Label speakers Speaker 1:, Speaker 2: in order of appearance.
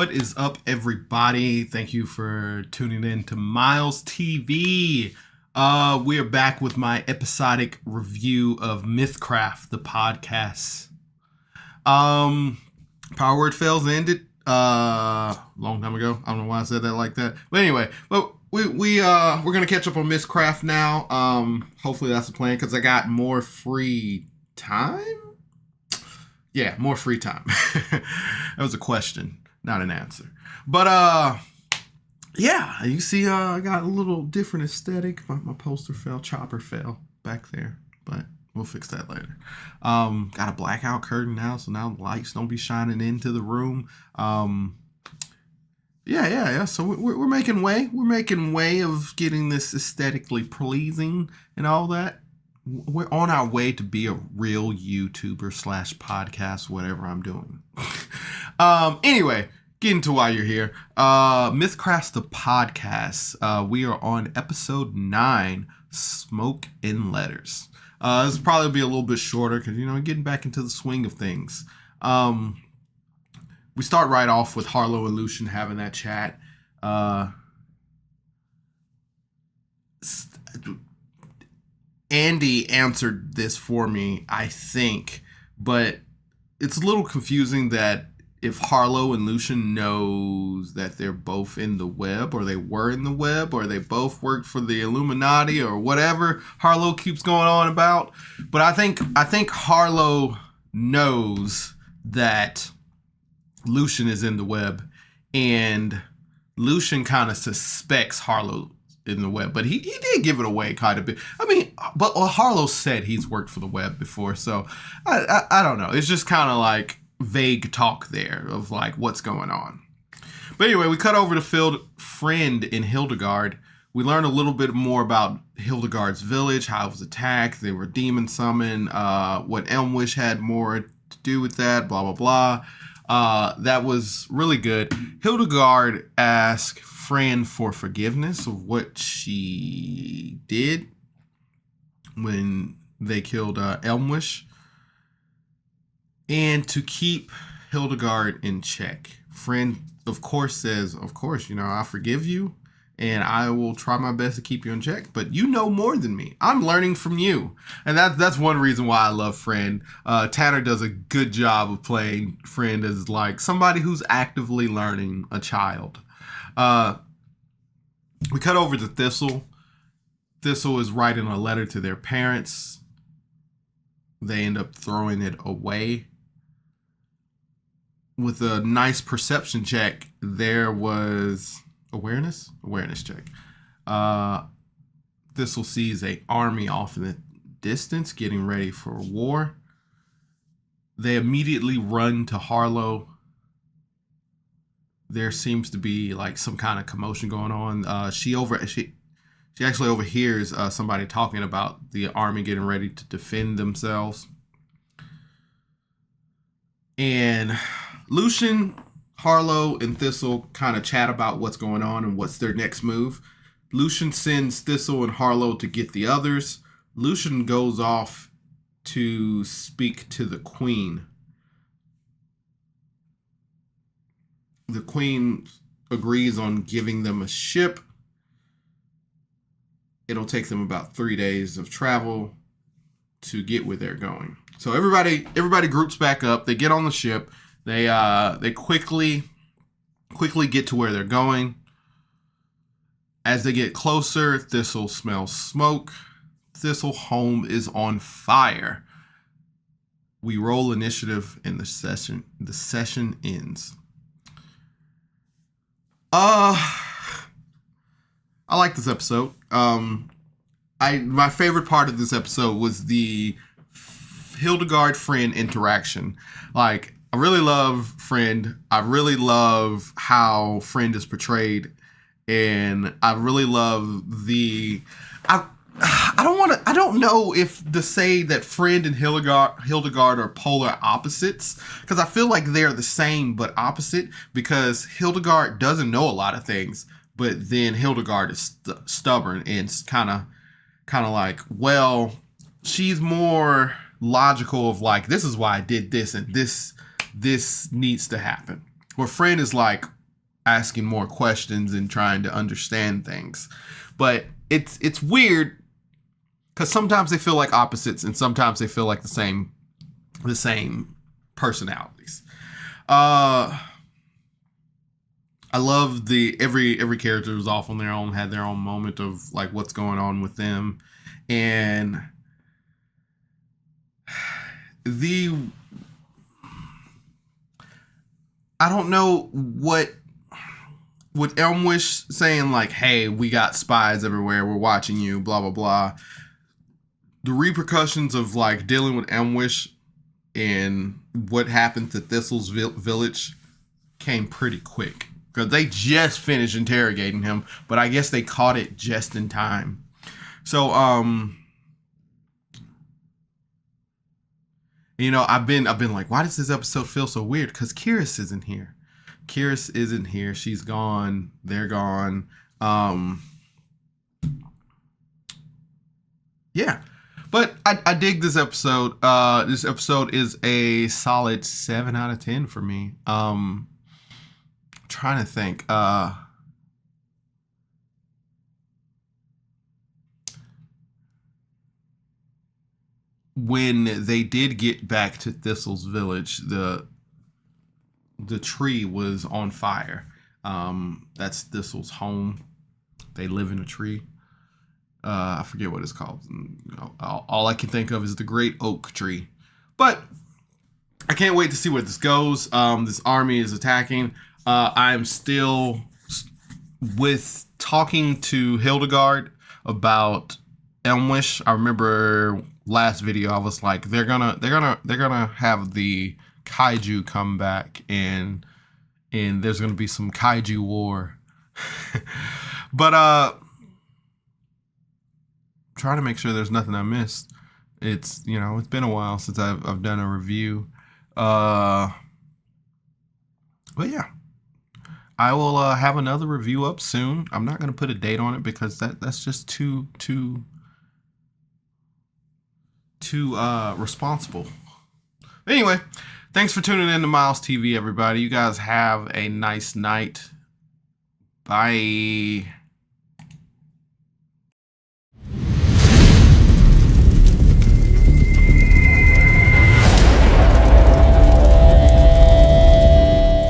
Speaker 1: What is up, everybody? Thank you for tuning in to Miles TV. We are back with my episodic review of MythCraft, the podcast. Power Word Fails ended long time ago. I don't know why I said that like that. But anyway, we're gonna catch up on MythCraft now. Hopefully that's the plan because I got more free time. Yeah, more free time. That was a question, not an answer. But yeah, you see, I got a little different aesthetic. My poster fell, chopper fell back there, but we'll fix that later. Got a blackout curtain now, so now the lights don't be shining into the room. Yeah. So we're making way. We're making way of getting this aesthetically pleasing and all that. We're on our way to be a real YouTuber / podcast, whatever I'm doing. Anyway, getting to why you're here. MythCraft, the podcast. We are on episode 9, Smoke and Letters. This will probably be a little bit shorter because, getting back into the swing of things. We start right off with Harlow and Lucian having that chat. Andy answered this for me, I think, but it's a little confusing that if Harlow and Lucian knows that they're both in the web, or they were in the web, or they both worked for the Illuminati, or whatever Harlow keeps going on about. But I think Harlow knows that Lucian is in the web, and Lucian kind of suspects Harlow in the web, but he did give it away kind of bit. I mean, but Harlow said he's worked for the web before, so I don't know. It's just kind of like vague talk there of like what's going on. But anyway, we cut over to Friend in Hildegard. We learn a little bit more about Hildegard's village, how it was attacked. They were demon summoned. What Elmwish had more to do with that. Blah blah blah. That was really good. Hildegard asked Friend for forgiveness of what she did when they killed Elmwish, and to keep Hildegard in check. Friend, of course, says, of course, I forgive you and I will try my best to keep you in check, but you know more than me. I'm learning from you. And that's one reason why I love Friend. Tanner does a good job of playing Friend as like somebody who's actively learning a child. We cut over to Thistle. Thistle is writing a letter to their parents. They end up throwing it away. With a nice perception check, there was awareness check. Thistle sees an army off in the distance getting ready for war. They immediately run to Harlow. There seems to be like some kind of commotion going on. She actually overhears somebody talking about the army getting ready to defend themselves. And Lucian, Harlow, and Thistle kind of chat about what's going on and what's their next move. Lucian sends Thistle and Harlow to get the others. Lucian goes off to speak to the Queen. The Queen agrees on giving them a ship. It'll take them about 3 days of travel to get where they're going. So everybody groups back up. They get on the ship. They quickly get to where they're going. As they get closer, Thistle smells smoke. Thistle home is on fire. We roll initiative and the session ends. I like this episode. My favorite part of this episode was the Hildegard Friend interaction. Like, I really love Friend. I really love how Friend is portrayed, and I really love I don't know if to say that Friend and Hildegard are polar opposites, because I feel like they're the same but opposite, because Hildegard doesn't know a lot of things, but then Hildegard is stubborn and kind of like, well, she's more logical of like, this is why I did this and this needs to happen. where Friend is like asking more questions and trying to understand things. But it's weird because sometimes they feel like opposites and sometimes they feel like the same personalities. I love every character was off on their own, had their own moment of like what's going on with them. And I don't know what Elmwish saying like, hey, we got spies everywhere, we're watching you, blah, blah, blah. The repercussions of like dealing with Elmwish and what happened to Thistle's village came pretty quick. Because they just finished interrogating him, but I guess they caught it just in time. So, you know, I've been like, why does this episode feel so weird? Because Kyrus isn't here. Kyrus isn't here. She's gone. They're gone. Yeah. But I dig this episode. This episode is a solid 7 out of 10 for me. Trying to think. When they did get back to Thistle's village, the tree was on fire. That's Thistle's home. They live in a tree. I forget what it's called. All I can think of is the great oak tree. But I can't wait to see where this goes. This army is attacking. I'm still with talking to Hildegard about Elmwish. I remember last video I was like, they're gonna have the kaiju come back and there's gonna be some kaiju war. But trying to make sure there's nothing I missed. It's been a while since I've done a review. But yeah, I will have another review up soon. I'm not gonna put a date on it because that's just too responsible. Anyway, thanks for tuning in to Miles TV, everybody. You guys have a nice night. Bye.